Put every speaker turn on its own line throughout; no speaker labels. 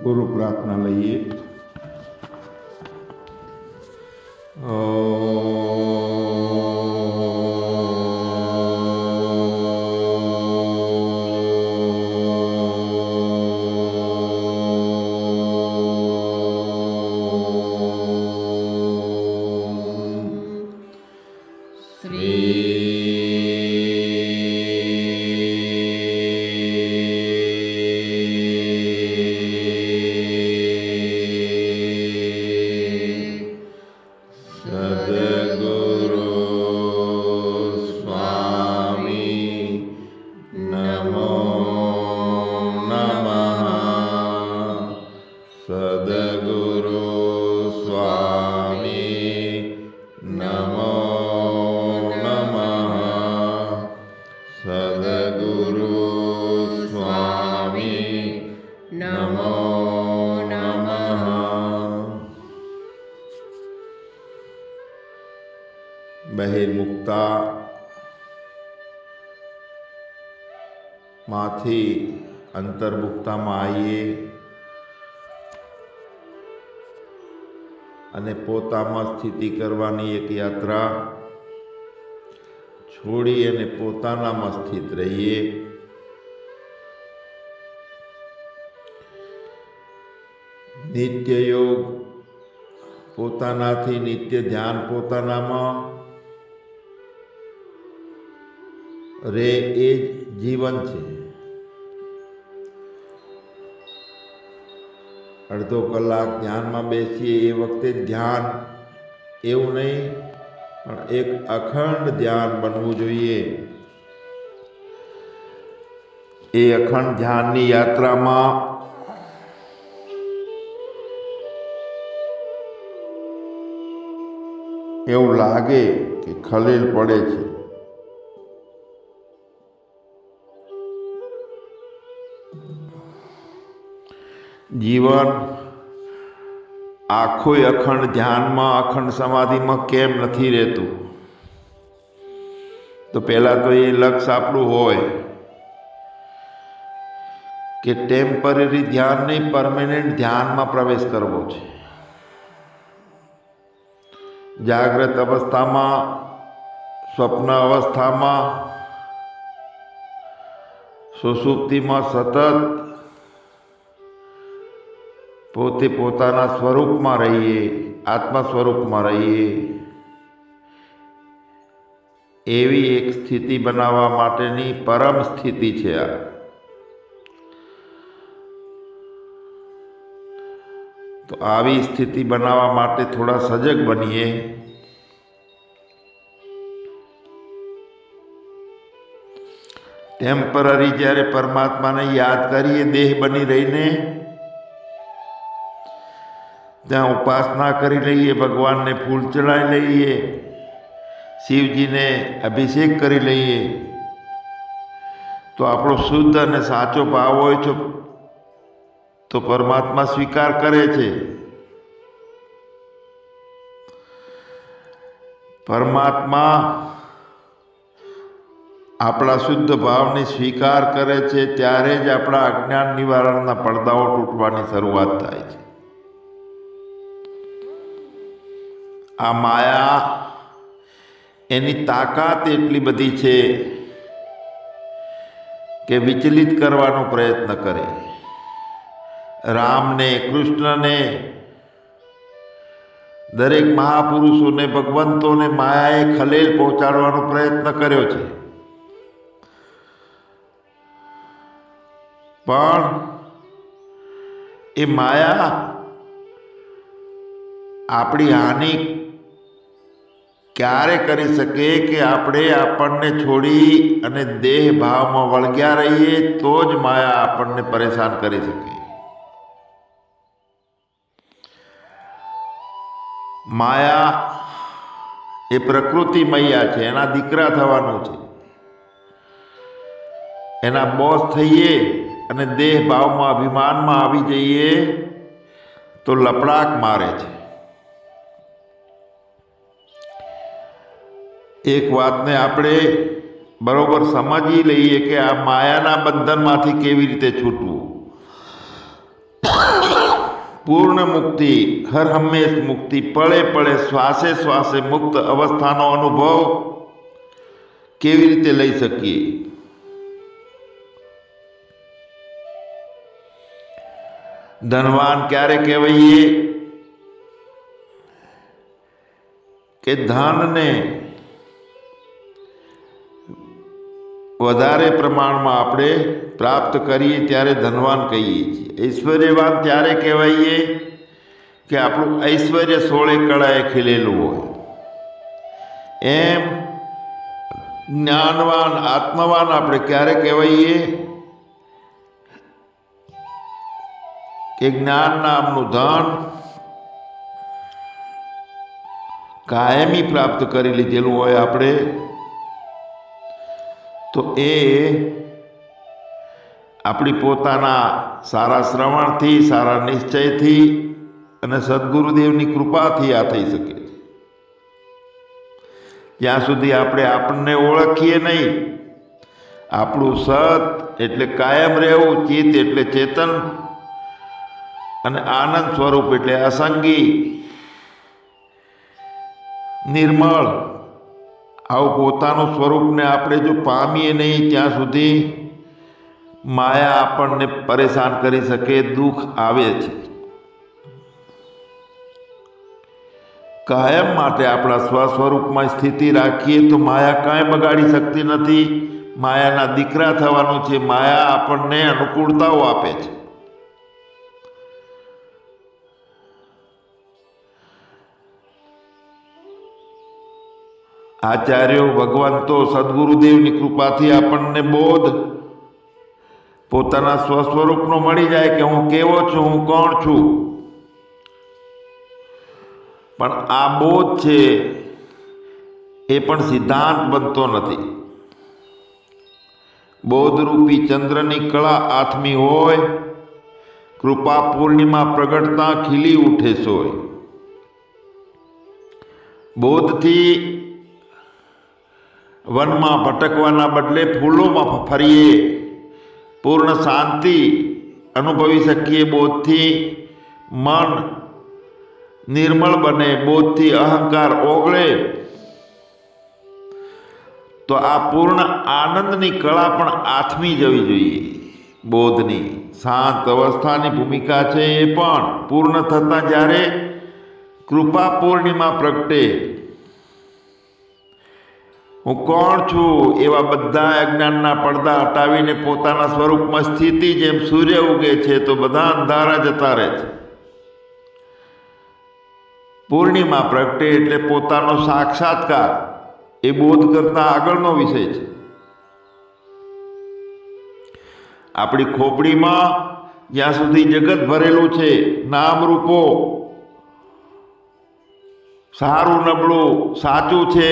ગુરુ પ્રાર્થના લઈએ। બહિર્મુક્તા માંથી અંતર્મુક્તામાં આવીએ અને પોતામાં સ્થિતિ કરવાની એક યાત્રા છોડી અને પોતાનામાં સ્થિત રહીએ। નિત્ય યોગ પોતાનાથી, નિત્ય ધ્યાન પોતાનામાં રે એ જ જીવન છે। અડધો કલાક ધ્યાનમાં બેસીએ એ વખતે ધ્યાન એવું નહીં, પણ એક અખંડ ધ્યાન બનવું જોઈએ। એ અખંડ ધ્યાનની યાત્રામાં એવું લાગે કે ખલેલ પડે છે, જીવન આખું અખંડ ધ્યાનમાં, અખંડ સમાધિમાં કેમ નથી રહેતું? તો પહેલાં તો એ લક્ષ્ય આપણું હોય કે ટેમ્પરરી ધ્યાન નહીં, પરમેનન્ટ ધ્યાનમાં પ્રવેશ કરવો છે। જાગ્રત અવસ્થામાં, સ્વપ્ન અવસ્થામાં, સુષુપ્તિમાં સતત પોતે પોતાના સ્વરૂપમાં રહીએ, આત્મા સ્વરૂપમાં રહીએ, એવી એક સ્થિતિ બનાવવા માટેની પરમ સ્થિતિ છે આ। તો આવી સ્થિતિ બનાવવા માટે થોડા સજગ બનીએ। ટેમ્પરરી જ્યારે પરમાત્માને યાદ કરીએ દેહ બની રહીને, ત્યાં ઉપાસના કરી લઈએ, ભગવાનને ફૂલ ચડાવી લઈએ, શિવજીને અભિષેક કરી લઈએ, તો આપણો શુદ્ધ અને સાચો ભાવ હોય છે તો પરમાત્મા સ્વીકાર કરે છે। પરમાત્મા આપણા શુદ્ધ ભાવને સ્વીકાર કરે છે ત્યારે જ આપણા અજ્ઞાન નિવારણના પડદાઓ તૂટવાની શરૂઆત થાય છે। આ માયા એની તાકાત એટલી બધી છે કે વિચલિત કરવાનો પ્રયત્ન કરે। રામને, કૃષ્ણને, દરેક મહાપુરુષોને, ભગવંતોને માયાએ ખલેલ પહોંચાડવાનો પ્રયત્ન કર્યો છે, પણ એ માયા આપણી હાનિ ક્યારે કરી શકે કે આપણે આપણને છોડી અને દેહ ભાવમાં વળગ્યા રહીએ તો જ માયા આપણને પરેશાન કરી શકે। માયા એ પ્રકૃતિ મૈયા છે, એના દીકરા થવાનું છે, એના બોસ થઈએ અને દેહ ભાવમાં, અભિમાનમાં આવી જઈએ તો લપડાક મારે છે। એક વાતને આપણે બરોબર સમજી લઈએ કે આ માયાના બંધનમાંથી કેવી રીતે છૂટવું। પૂર્ણ મુક્તિ, હર હંમેશ મુક્તિ, પળે પળે શ્વાસે શ્વાસે મુક્ત અવસ્થાનો અનુભવ કેવી રીતે લઈ શકીએ? ધનવાન ક્યારે કહેવાઈએ? કે ધનને વધારે પ્રમાણમાં આપણે પ્રાપ્ત કરીએ ત્યારે ધનવાન કહીએ છીએ. ઐશ્વર્યવાન ત્યારે કહેવાઈએ કે આપણું ઐશ્વર્ય સોળે કળાએ ખીલેલું હોય. એમ જ્ઞાનવાન, આત્મવાન આપણે ક્યારે કહેવાઈએ? કે જ્ઞાન નામનું ધન કાયમી પ્રાપ્ત કરી લીધેલું હોય આપણે, તો એ આપણી પોતાના સારા શ્રવણથી, સારા નિશ્ચયથી અને સદગુરુદેવની કૃપાથી આ થઈ શકે. જ્યાં સુધી આપણે આપણને ઓળખીએ નહીં, આપણું સત એટલે કાયમ રહેવું, ચિત્ત એટલે ચેતન અને આનંદ સ્વરૂપ એટલે અસંગી, નિર્મળ, આવું પોતાનું સ્વરૂપને આપણે જો પામીએ નહીં ત્યાં સુધી માયા આપણને પરેશાન કરી શકે, દુઃખ આવે છે. કાયમ માટે આપણા સ્વસ્વરૂપમાં સ્થિતિ રાખીએ તો માયા કાંઈ બગાડી શકતી નથી. માયાના દીકરા થવાનું છે. માયા આપણને અનુકૂળતાઓ આપે છે. આચાર્યો, ભગવંતો, સદગુરુદેવની કૃપાથી આપણને બોધ પોતાના સ્વસ્વરૂપનો મળી જાય કે હું કેવો છું, હું કોણ છું. પણ આ બોધ છે એ પણ સિદ્ધાંત બનતો નથી. બોધરૂપી ચંદ્રની કળા આથમી હોય, કૃપા પૂર્ણિમા પ્રગટતા ખીલી ઉઠે સોય. બોધથી વનમાં ભટકવાના બદલે ફૂલોમાં ફરીએ, પૂર્ણ શાંતિ અનુભવી શકીએ. બોધથી મન નિર્મળ બને, બોધથી અહંકાર ઓગળે, તો આ પૂર્ણ આનંદની કળા પણ આથમી જવી જોઈએ. બોધની શાંત અવસ્થાની ભૂમિકા છે એ પણ પૂર્ણ થતાં જ્યારે કૃપા પૂર્ણિમા પ્રગટે, હું કોણ છું એવા બધા અજ્ઞાનના પડદા હટાવીને પોતાના સ્વરૂપમાં સ્થિતિ, જેમ સૂર્ય ઉગે છે તો બધા અંધારા જતા રહે છે. પૂર્ણિમા પ્રગટે એટલે પોતાનો સાક્ષાત્કાર, એ બોધ કરતા આગળનો વિષય છે. આપણી ખોપડીમાં જ્યાં સુધી જગત ભરેલું છે, નામરૂપો, સારું નબળું, સાચું છે,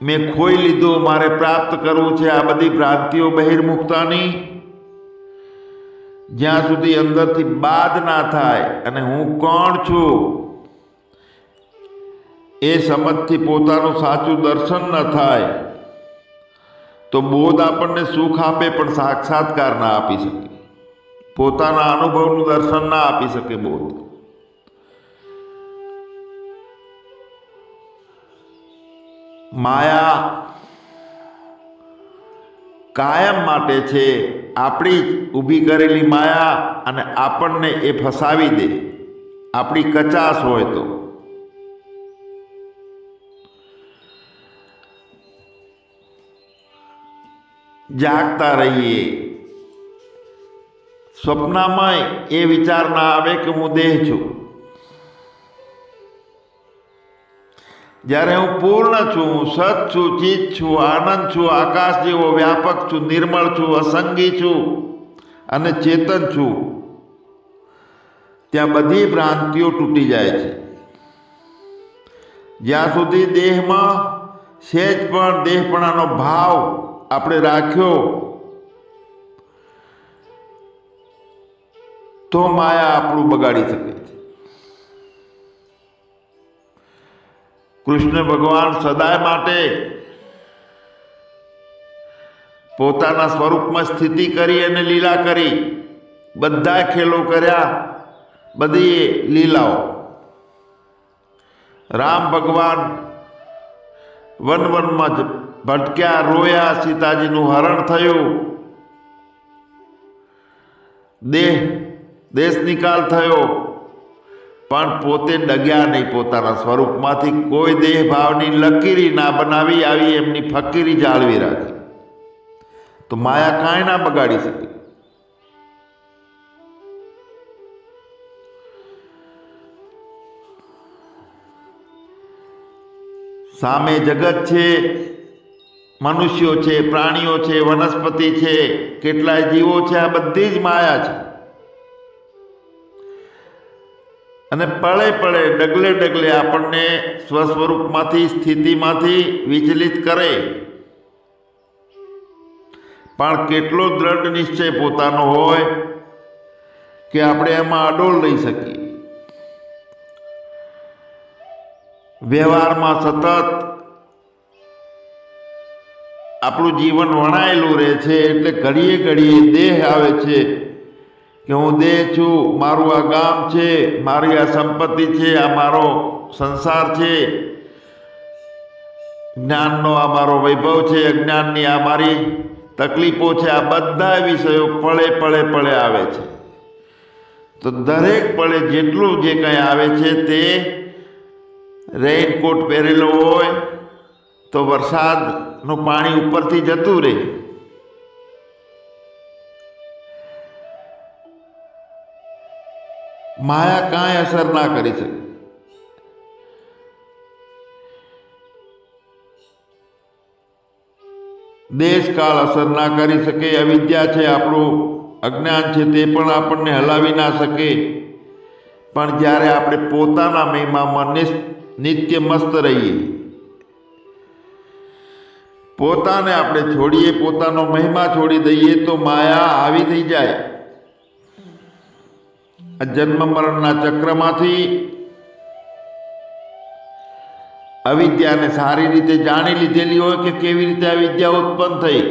મેં ખોઈ લીધું, મારે પ્રાપ્ત કરવું છે, આ બધી ભ્રાંતિઓ બહિર્મુખતાની જ્યાં સુધી અંદરથી બાદ ના થાય અને હું કોણ છું એ સમજથી પોતાનું સાચું દર્શન ન થાય, તો બોધ આપણને સુખ આપે પણ સાક્ષાત્કાર ના આપી શકે, પોતાના અનુભવનું દર્શન ના આપી શકે બોધ. માયા કાયમ માટે છે, આપણી જ ઊભી કરેલી માયા, અને આપણને એ ફસાવી દે આપણી કચાશ હોય તો. જાગતા રહીએ, સ્વપ્નમાં એ વિચાર ના આવે કે હું દેહ છું. જ્યારે હું પૂર્ણ છું, સત છું, ચિત છું, આનંદ છું, આકાશ જેવો વ્યાપક છું, નિર્મળ છું, અસંગી છું અને ચેતન છું, ત્યાં બધી ભ્રાંતિઓ તૂટી જાય છે. જ્યાં સુધી દેહમાં સહેજ પણ દેહપણાનો ભાવ આપણે રાખ્યો તો માયા આપણું બગાડી શકે છે. કૃષ્ણ ભગવાન સદાય માટે પોતાના સ્વરૂપમાં સ્થિતિ કરી અને લીલા કરી, બધા ખેલો કર્યા, બધી લીલાઓ. રામ ભગવાન વન વનમાં ભટક્યા, રોયા, સીતાજીનું હરણ થયું, દેશ નિકાલ થયો, પણ પોતે ડગ્યા નહીં પોતાના સ્વરૂપમાંથી. કોઈ દેહ ભાવની લકીરી ના બનાવી, આવી એમની ફકીરી જાળવી રાખી. તો માયા કાંઈ ના બગાડી શકે. સામે જગત છે, મનુષ્યો છે, પ્રાણીઓ છે, વનસ્પતિ છે, કેટલાય જીવો છે, આ બધી જ માયા છે. અને પળે પળે ડગલે ડગલે આપણને સ્વસ્વરૂપમાંથી, સ્થિતિમાંથી વિચલિત કરે. પણ કેટલો દ્રઢ નિશ્ચય પોતાનો હોય કે આપણે એમાં અડોળ રહી શકીએ. વ્યવહારમાં સતત આપણું જીવન વણાયેલું રહે છે. એટલે ઘડીએ ઘડીએ દેહ આવે છે કે હું દેહ છું, મારું આ ગામ છે, મારી આ સંપત્તિ છે, આ મારો સંસાર છે, જ્ઞાનનો આ મારો વૈભવ છે, અજ્ઞાનની આ મારી તકલીફો છે. આ બધા વિષયો પળે પળે પળે આવે છે. તો દરેક પળે જેટલું જે કંઈ આવે છે તે રેઇનકોટ પહેરેલો હોય તો વરસાદનું પાણી ઉપરથી જતું રહે. માયા કાંઈ અસર ના કરી શકે. દેશકાળ અસર ના કરી શકે. અવિદ્યા છે, આપણું અજ્ઞાન છે, તે પણ આપણને હલાવી ના શકે. પણ જ્યારે આપણે પોતાના મહિમામાં નિત્ય મસ્ત રહીએ, પોતાને આપણે છોડીએ, પોતાનો મહિમા છોડી દઈએ, તો માયા આવી થઈ જાય. આ જન્મ મરણના ચક્રમાંથી અવિદ્યાને સારી રીતે જાણી લીધેલી હોય કે કેવી રીતે આ વિદ્યા ઉત્પન્ન થઈ.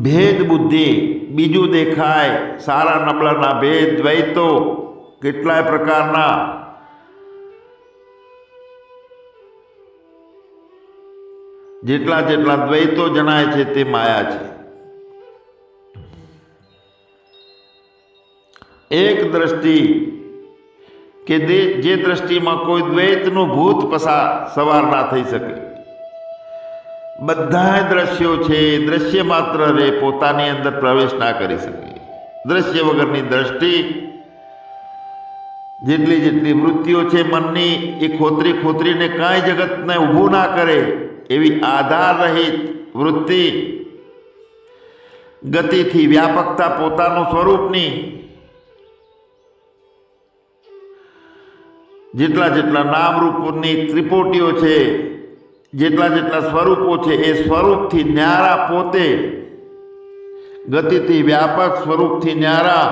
ભેદ બુદ્ધિ, બીજું દેખાય, સારા નબળાના ભેદ, દ્વૈતો, કેટલાય પ્રકારના જેટલા જેટલા દ્વૈતો જણાય છે તે માયા છે. એક દ્રષ્ટિ કે જે દ્રષ્ટિમાં કોઈ દ્વૈતનું ભૂત સવાર ના થઈ શકે. બધા દ્રશ્યો છે, દ્રશ્ય માત્ર રે, પોતાની અંદર પ્રવેશ ના કરી શકે. દ્રશ્ય વગરની દ્રષ્ટિ, જેટલી જેટલી વૃત્તિઓ છે મનની, એ ખોતરીને કાંઈ જગતને ઊભું ના કરે એવી આધાર રહિત વૃત્તિ, ગતિથી વ્યાપકતા પોતાનું સ્વરૂપની, જેટલા જેટલા નામરૂપની ત્રિપોટીઓ છે, જેટલા જેટલા સ્વરૂપો છે, એ સ્વરૂપથી ન્યારા પોતે, ગતિથી વ્યાપક, સ્વરૂપથી ન્યારા,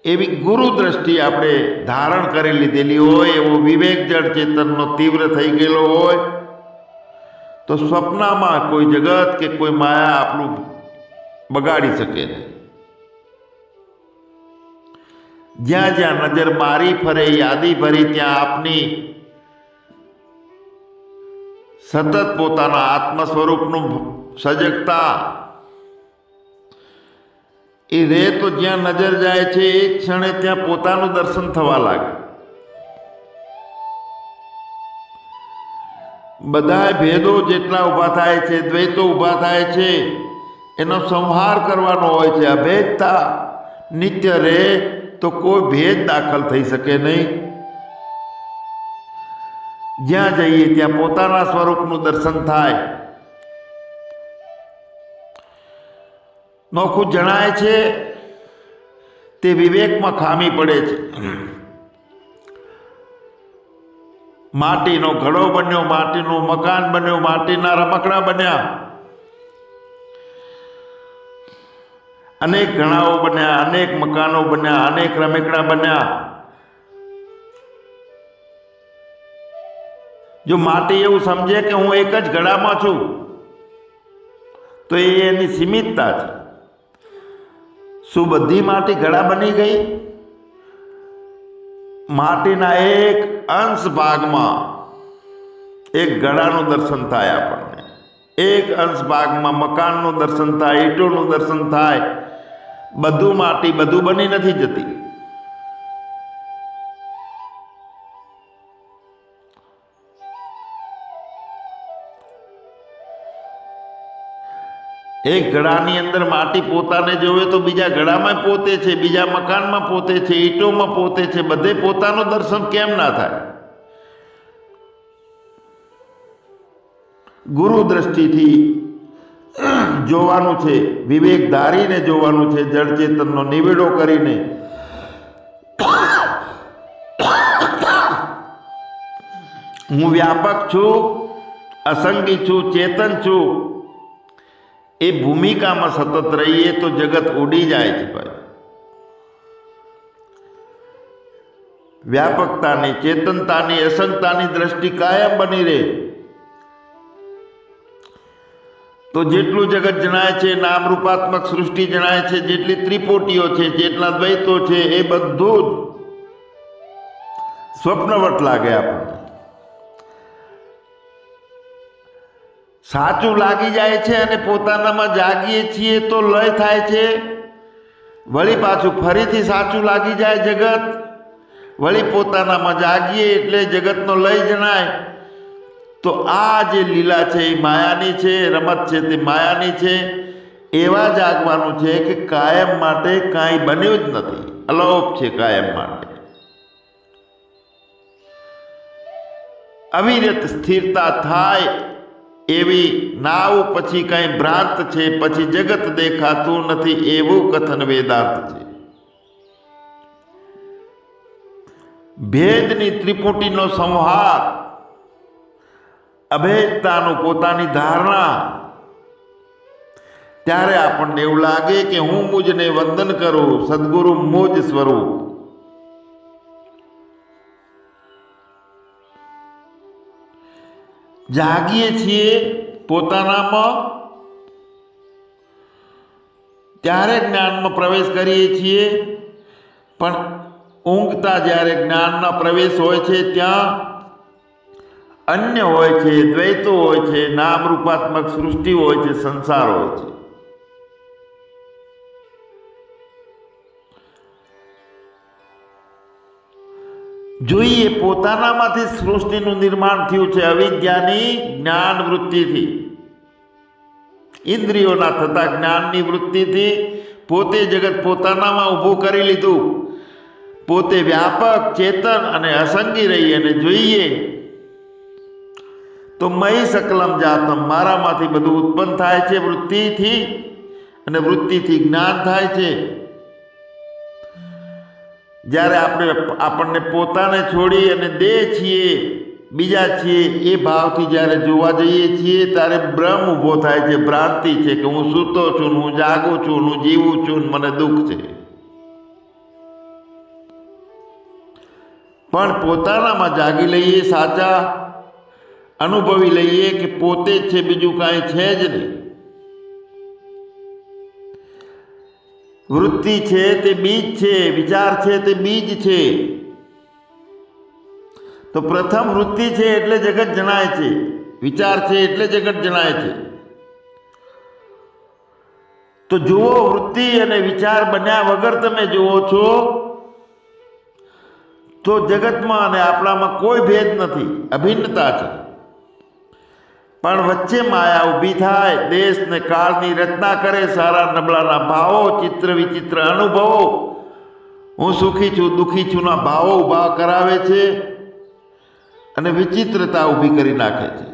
એવી ગુરુ દ્રષ્ટિ આપણે ધારણ કરી લીધેલી હોય, એવો વિવેક જળ ચેતનનો તીવ્ર થઈ ગયેલો હોય, તો સ્વપ્નમાં કોઈ જગત કે કોઈ માયા આપણું બગાડી શકે નહીં. જ્યાં જ્યાં નજર મારી ફરે, યાદી ભરી, ત્યાં આપની સતત પોતાના આત્મ સ્વરૂપનું સજગતા એ રે. તો જ્યાં નજર જાય છે એ ક્ષણે ત્યાં પોતાનું દર્શન થવા લાગે. બધા ભેદો જેટલા ઊભા થાય છે, દ્વૈતો ઊભા થાય છે, એનો સંહાર કરવાનો હોય છે. અભેદતા નિત્ય રહે તો કોઈ ભેદ દાખલ થઈ શકે નહીં. જ્યાં જઈએ ત્યાં પોતાના સ્વરૂપનું દર્શન થાય. નોખું જણાય છે તે વિવેકમાં ખામી પડે છે. માટીનો ઘડો બન્યો, માટીનું મકાન બન્યું, માટીના રમકડા બન્યા. અનેક ઘણાઓ બન્યા, અનેક મકાનો બન્યા, અનેક રમેકડા બન્યા. જો માટી એવું સમજે કે હું એક જ ઘડામાં છું તો એ એની સીમિતતા છે. શું બધી માટી ઘડા બની ગઈ? માટીના એક અંશ ભાગમાં એક ઘડાનું દર્શન થાય આપણને, એક અંશ ભાગમાં મકાનનું દર્શન થાય, ઈંટોનું દર્શન થાય. બધું માટી, બધું બની નથી જતી. એક ઘડાની અંદર માટી પોતાને જોવે તો બીજા ઘડામાં પોતે છે, બીજા મકાનમાં પોતે છે, ઈંટોમાં પોતે છે. બધે પોતાનું દર્શન કેમ ના થાય? ગુરુ દ્રષ્ટિથી જોવાનું છે, વિવેક ધારીને જોવાનું છે, જળ ચેતનનો નિવેડો કરીને. હું વ્યાપક છું, અસંગી છું, ચેતન છું, એ ભૂમિકામાં સતત રહીએ તો જગત ઉડી જાય છે ભાઈ. વ્યાપકતાની, ચેતનતાની, અસંગતાની દ્રષ્ટિ કાયમ બની રહે તો જેટલું જગત જણાય છે, નામરૂપાત્મક સૃષ્ટિ જણાય છે, જેટલી ત્રિપોટીઓ છે, જેટલા દ્વૈતો છે, એ બધું જ સ્વપ્નવટ લાગે આપણને. સાચું લાગી જાય છે અને પોતાનામાં જાગીએ છીએ તો લય થાય છે. વળી પાછું ફરીથી સાચું લાગી જાય જગત, વળી પોતાનામાં જાગીએ એટલે જગતનો લય જણાય. તો આ જે લીલા છે એ માયાની છે, રમત છે તે માયાની છે. એવા જાગવાનું છે કે કાયમ માટે કાંઈ બન્યું જ નથી, અલોપ છે કાયમ માટે. અવિરત સ્થિરતા થાય એવી નાવ પછી કઈ ભ્રાંત છે, પછી જગત દેખાતું નથી, એવું કથન વેદાંત છે. ભેદની ત્રિપુટીનો સંહાર, અભેદતાનું પોતાની ધારણા, ત્યારે આપણને એવું લાગે કે હું મુજને વંદન કરું, સદગુરુ મુજ સ્વરૂપ. જાગીએ છીએ પોતાનામાં ત્યારે જ્ઞાનમાં પ્રવેશ કરીએ છીએ, પણ ઊંઘતા જ્યારે જ્ઞાનના પ્રવેશ હોય છે ત્યાં અન્ય હોય છે, દ્વૈતો હોય છે, નામરૂપાત્મક સૃષ્ટિ હોય છે, સંસાર હોય છે. જોઈએ પોતાનામાંથી સૃષ્ટિનું નિર્માણ થયું છે અવિદ્યાની જ્ઞાન વૃત્તિથી, ઇન્દ્રિયોના થતા જ્ઞાનની વૃત્તિથી પોતે જગત પોતાનામાં ઊભું કરી લીધું. પોતે વ્યાપક, ચેતન અને અસંગી રહી અને જોઈએ તો મયી સકલમ જાતમ, મારામાંથી બધું ઉત્પન્ન થાય છે વૃત્તિથી, અને વૃત્તિથી જ્ઞાન થાય છે. જ્યારે આપણને પોતાને છોડી અને દેહ છીએ, બીજા છીએ, એ ભાવથી જ્યારે જોવા જઈએ છીએ ત્યારે ભ્રમ ઊભો થાય છે, ભ્રાંતિ છે કે હું સૂતો છું, હું જાગું છું, હું જીવું છું, મને દુઃખ છે. પણ પોતાનામાં જાગી લઈએ, સાચા અનુભવી લઈએ કે પોતે જ છે, બીજું કાંઈ છે જ નહીં. વૃત્તિ છે તે બીજ છે, વિચાર છે તે બીજ છે. તો પ્રથમ વૃત્તિ છે એટલે જગત જણાય છે, વિચાર છે એટલે જગત જણાય છે. તો જુઓ, વૃત્તિ અને વિચાર બન્યા વગર તમે જુઓ છો તો જગતમાં અને આપણામાં કોઈ ભેદ નથી, અભિન્નતા છે. પણ વચ્ચે માયા ઊભી થાય, દેશ ને કાળની રચના કરે, સારા નબળાના ભાવો, ચિત્ર વિચિત્ર અનુભવો, હું સુખી છું, દુઃખી છું ના ભાવો ઊભા કરાવે છે અને વિચિત્રતા ઊભી કરી નાખે છે.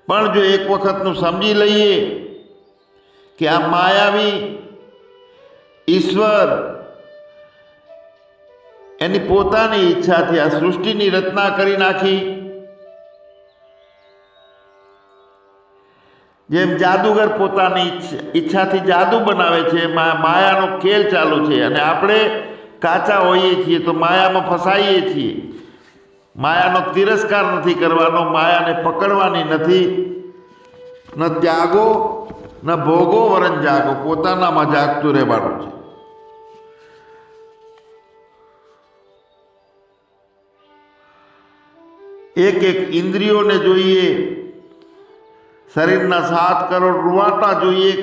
પણ જો એક વખતનું સમજી લઈએ કે આ માયાવી ઈશ્વર એની પોતાની ઈચ્છાથી આ સૃષ્ટિની રચના કરી નાખી, જેમ જાદુગર પોતાની ઈચ્છાથી જાદુ બનાવે છે, માયાનો ખેલ ચાલુ છે, અને આપણે કાચા હોઈએ છીએ તો માયામાં ફસાઈએ છીએ. માયાનો તિરસ્કાર નથી કરવાનો, માયાને પકડવાની નથી. ન ત્યાગો ન ભોગો વરન જાગો, પોતાનામાં જાગતું રહેવાનું છે. એક એક ઇન્દ્રિયોને જોઈએ, શરીરના 7 કરોડ રૂવાટા જોઈએ,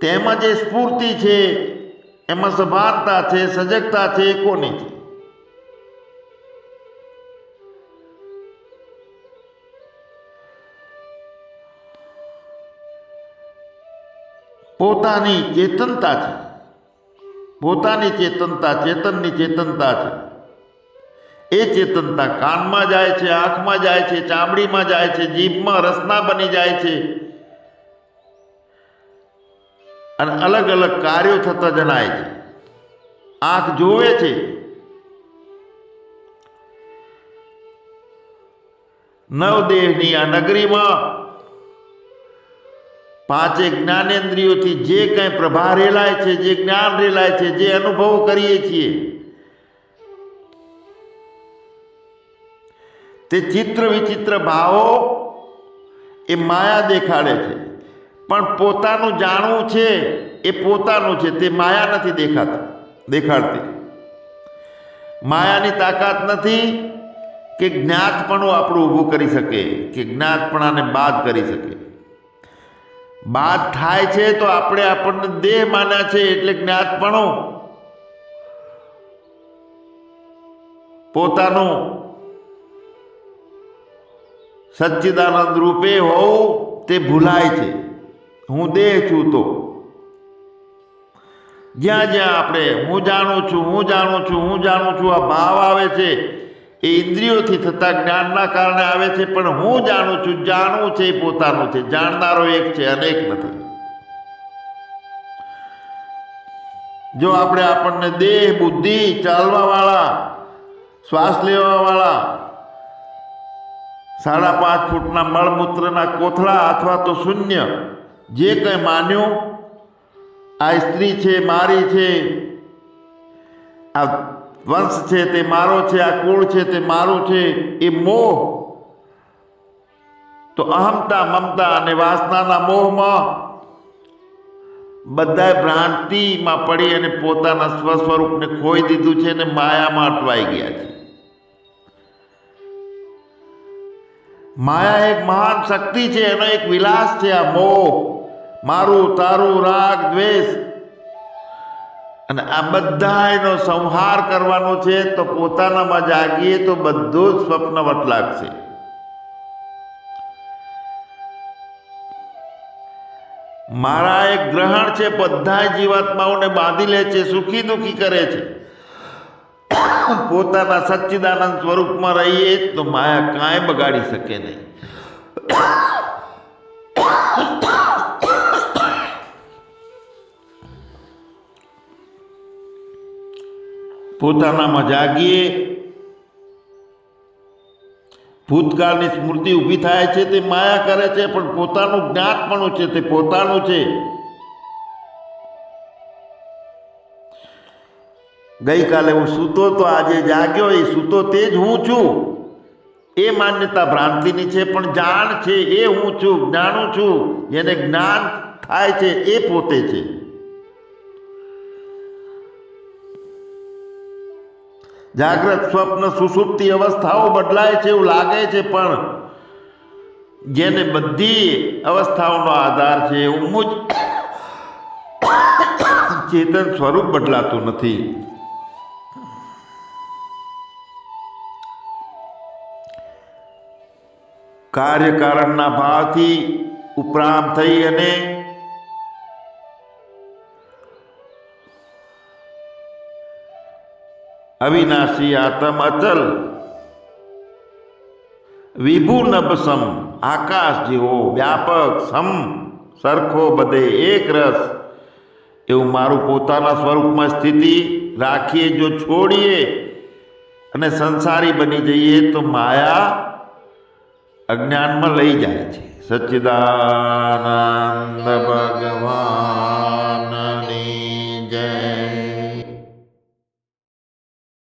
તેમાં જે સ્ફૂર્તિ છે, એમાં સભાનતા છે, સજગતા છે, એ કોની છે? પોતાની ચેતનતા છે. પોતાની ચેતનતા, ચેતનની ચેતનતા છે. એ ચેતનતા કાનમાં જાય છે, આંખમાં જાય છે, ચામડીમાં જાય છે, જીભમાં રસના બની જાય છે, અને અલગ અલગ કાર્યો થતા જણાય છે. આંખ જોવે છે, નવદેહની આ નગરીમાં 5 જ્ઞાનેન્દ્રિયોથી જે કંઈ પ્રભા રેલાય છે, જે જ્ઞાન રેલાય છે, જે અનુભવો કરીએ છીએ, તે ચિત્ર વિચિત્ર ભાવો એ માયા દેખાડે છે. પણ પોતાનું જાણવું છે એ પોતાનું છે, તે માયા નથી દેખાડતી. માયાની તાકાત નથી કે જ્ઞાતપણું આપણું ઊભું કરી શકે, કે જ્ઞાતપણાને બાદ કરી શકે. બાદ થાય છે તો આપણને દેહ માન્યા છે, એટલે જ્ઞાતપણું પોતાનું સચ્ચિદાનંદ રૂપે હોવું તે ભૂલાય છે. હું દેહ છું. તો જ્યાં જ્યાં આપણે હું જાણું છું, હું જાણું છું, હું જાણું છું આ ભાવ આવે છે, એ ઇન્દ્રિયોથી થતા જ્ઞાનના કારણે આવે છે. પણ હું જાણું છું, જાણવું છે એ પોતાનું છે. જાણનારો એક છે, અનેક નથી. જો આપણને દેહ, બુદ્ધિ, ચાલવાવાળા, શ્વાસ લેવાવાળા 5.5 ફૂટના મળમૂત્રના કોથળા અથવા તો શૂન્ય જે કંઈ માન્યું, આ સ્ત્રી છે, મારી છે, આ વંશ છે તે મારો છે, આ કુળ છે તે મારું છે, એ મોહ, તો અહમતા, મમતા અને વાસનાના મોહમાં બધાય ભ્રાંતિમાં પડી અને પોતાના સ્વસ્વરૂપને ખોઈ દીધું છે અને માયામાં અટવાઈ ગયા છે. માયા એક મહાન શક્તિ છે, એનો એક વિલાસ છે આ મોહ, મારું, તારું, રાગ, દ્વેષ, અને આ બધાનો સંહાર કરવાનો છે. તો પોતાનામાં જાગીએ તો બધું જ સ્વપ્નવત લાગશે. મારા એક ગ્રહણ છે, બધા જીવાત્માઓને બાંધી લે છે, સુખી દુઃખી કરે છે. પોતાના સચ્ચિદાનંદ સ્વરૂપમાં રહીએ તો માયા કાંઈ બગાડી શકે નહીં. પોતાનામાં જાગીએ. ભૂતકાળની સ્મૃતિ ઊભી થાય છે તે માયા કરે છે, પણ પોતાનું જ્ઞાતપણું છે તે પોતાનું છે. ગઈકાલે હું સૂતો તો આજે જાગ્યો, એ સૂતો તે જ હું છું. એ માન્યતા ભ્રાંતિની છે, પણ જાણ છે એ હું છું, જ્ઞાનું છું. જેને જ્ઞાન થાય છે એ પોતે છે. જાગ્રત, સ્વપ્ન, સુષુપ્તિ અવસ્થાઓ બદલાય છે એવું લાગે છે, પણ જેને બધી અવસ્થાઓનો આધાર છે એવું જ ચેતન સ્વરૂપ બદલાતું નથી. કાર્યકારણના ભાવથી ઉપરામ થઈ અને અવિનાશી આત્મ અચલ વિભુ નભસમ, આકાશ જેવો વ્યાપક, સમ, સરખો, બધે એક રસ, એવું મારું પોતાના સ્વરૂપમાં સ્થિતિ રાખીએ જો છોડીએ અને સંસારી બની જઈએ તો માયા અજ્ઞાનમાં લઈ જાય છે. સચ્ચિદાનંદ ભગવાન